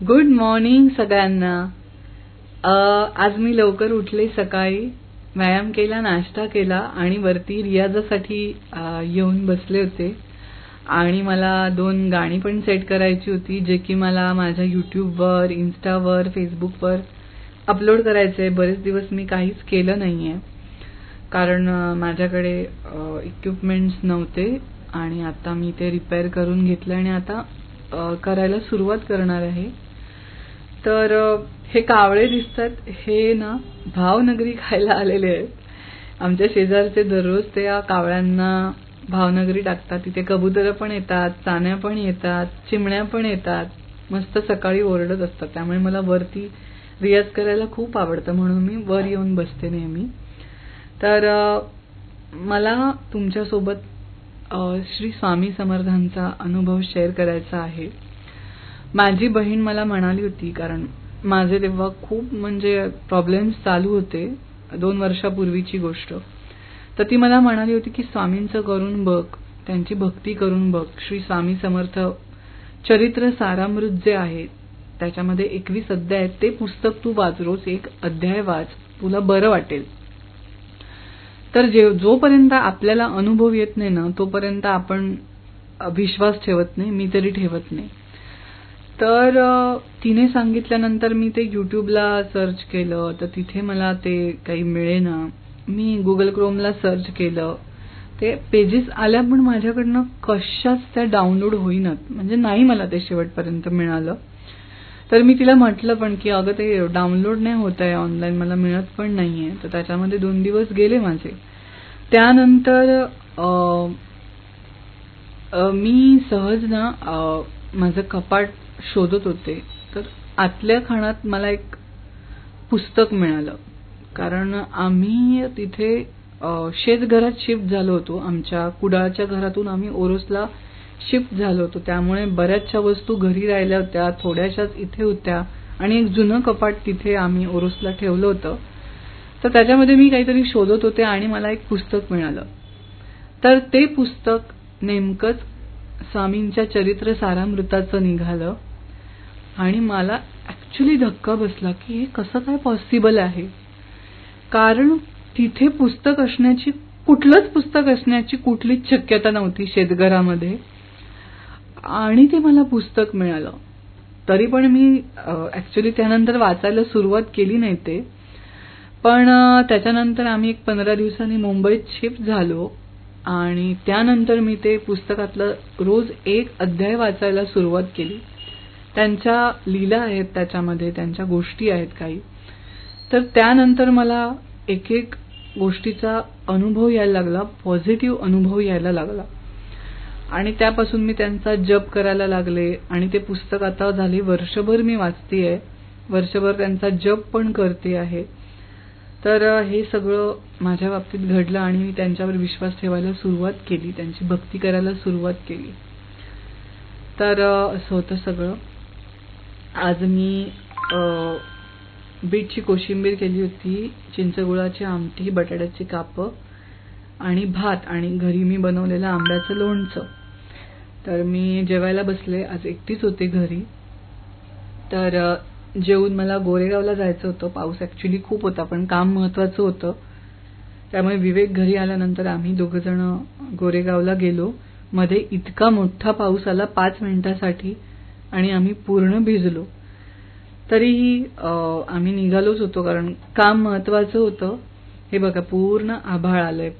Good morning सगळ्यांना. आज मी लवकर उठले, सकाळी व्यायाम केला, नाश्ता केला आणि वरती रियाजासाठी येऊन बसले होते. आणि मला 2 गाणी पण सेट करायची होती, जे की मला माझ्या यूट्यूबवर, इन्स्टावर, फेसबुकवर अपलोड करायचे. बरेच दिवस मी काहीच केलं नाहीये कारण माझ्याकडे इक्विपमेंट्स नव्हते आणि आता मी ते रिपेअर करून घेतले आणि आता करायला सुरुवात करणार आहे. तर हे कावळे दिसतात, हे ना भावनगरी खायला आलेले आहेत. आमच्या शेजारचे दररोज त्या कावळ्यांना भावनगरी टाकतात. तिथे कबुतर पण येतात, चाण्या पण येतात, चिमण्या पण येतात, मस्त सकाळी ओरडत असतात. त्यामुळे मला वरती रियाज करायला खूप आवडतं, म्हणून मी वर येऊन बसते नेहमी. तर मला तुमच्यासोबत श्री स्वामी समर्थांचा अनुभव शेअर करायचा आहे. माझी बहीण मला म्हणाली होती, कारण माझे तेव्हा खूप प्रॉब्लेम्स चालू होते, 2 वर्षापूर्वीची गोष्ट. तर ती मला म्हणाली होती की स्वामींचं करून बघ, त्यांची भक्ती करून बघ. श्री स्वामी समर्थ चरित्र सारामृत जे आहे त्याच्यामध्ये 21 अध्याय आहेत, ते पुस्तक तू वाच, रोज 1 अध्याय वाच, तुला बरं वाटेल. तर जोपर्यंत आपल्याला अनुभव येत नाही ना, तोपर्यंत आपण विश्वास ठेवत नाही, मी तरी ठेवत नाही. तर तिने सांगितल्यानंतर मी ते YouTubeला सर्च केलं, तर तिथे मला ते काही मिळेना. मी गुगल क्रोमला सर्च केलं, ते पेजेस आल्या पण माझ्याकडनं कशाच त्या डाउनलोड होईनात, नाही मला ते शेवटपर्यंत मिळालं. तर मी तिला म्हटलं पण की अगं ते डाउनलोड नाही होत आहे ऑनलाईन, मला मिळत पण नाहीये. तर त्याच्यामध्ये 2 दिवस गेले माझे. त्यानंतर मी सहज ना माझं कपाट शोधत होते, तर आतल्या खाणात मला एक पुस्तक मिळालं. कारण आम्ही तिथे शेतघरात शिफ्ट झालो होतो. आमच्या कुडाळच्या घरातून आम्ही ओरोसला शिफ्ट झालो होतो, त्यामुळे बऱ्याचशा वस्तू घरी राहिल्या होत्या, थोड्याशाच इथे होत्या आणि एक जुनं कपाट तिथे आम्ही ओरोसला ठेवलं होतं. तर त्याच्यामध्ये मी काहीतरी शोधत होते आणि मला एक पुस्तक मिळालं. तर ते पुस्तक नेमकंच स्वामींच्या चरित्र सारामृताचं निघालं आणि मला ऍक्च्युली धक्का बसला की हे कसं काय पॉसिबल आहे. कारण तिथे कुठलंच पुस्तक असण्याची कुठलीच शक्यता नव्हती शेतघरामध्ये, आणि ते मला पुस्तक मिळालं. तरी पण मी ऍक्च्युली त्यानंतर वाचायला सुरुवात केली नाही ते. पण त्याच्यानंतर आम्ही 15 दिवसांनी मुंबईत शिफ्ट झालो आणि त्यानंतर मी ते पुस्तकातलं रोज 1 अध्याय वाचायला सुरुवात केली. त्यांच्या लीला आहेत त्याच्यामध्ये, त्यांच्या गोष्टी आहेत काही. तर त्यानंतर मला एक गोष्टीचा अनुभव यायला लागला, पॉझिटिव्ह अनुभव यायला लागला आणि त्यापासून मी त्यांचा जप करायला लागले. आणि ते पुस्तक आता झाले वर्षभर मी वाचतेय, वर्षभर त्यांचा जप पण करते आहे. तर हे सगळं माझ्या बाबतीत घडलं आणि मी त्यांच्यावर विश्वास ठेवायला सुरुवात केली, त्यांची भक्ती करायला सुरुवात केली. तर असं होतं सगळं. आज मी बीटची कोशिंबीर केली होती, चिंचगुळाची आमटी, बटाट्याची कापं आणि भात, आणि घरी मी बनवलेलं आंब्याचं लोणचं. तर मी जेवायला बसले. आज एकटीच होते घरी. तर जेवून मला गोरेगावला जायचं होतं. पाऊस ऍक्च्युली खूप होता, पण काम महत्वाचं होतं, त्यामुळे विवेक घरी आल्यानंतर आम्ही 2 जण गोरेगावला गेलो. मध्ये इतका मोठा पाऊस आला 5 मिनिटासाठी आणि आम्ही पूर्ण भिजलो. तरीही आम्ही निघालोच होतो, कारण काम महत्वाचं होतं. हे बघा, पूर्ण आभाळ आलंय.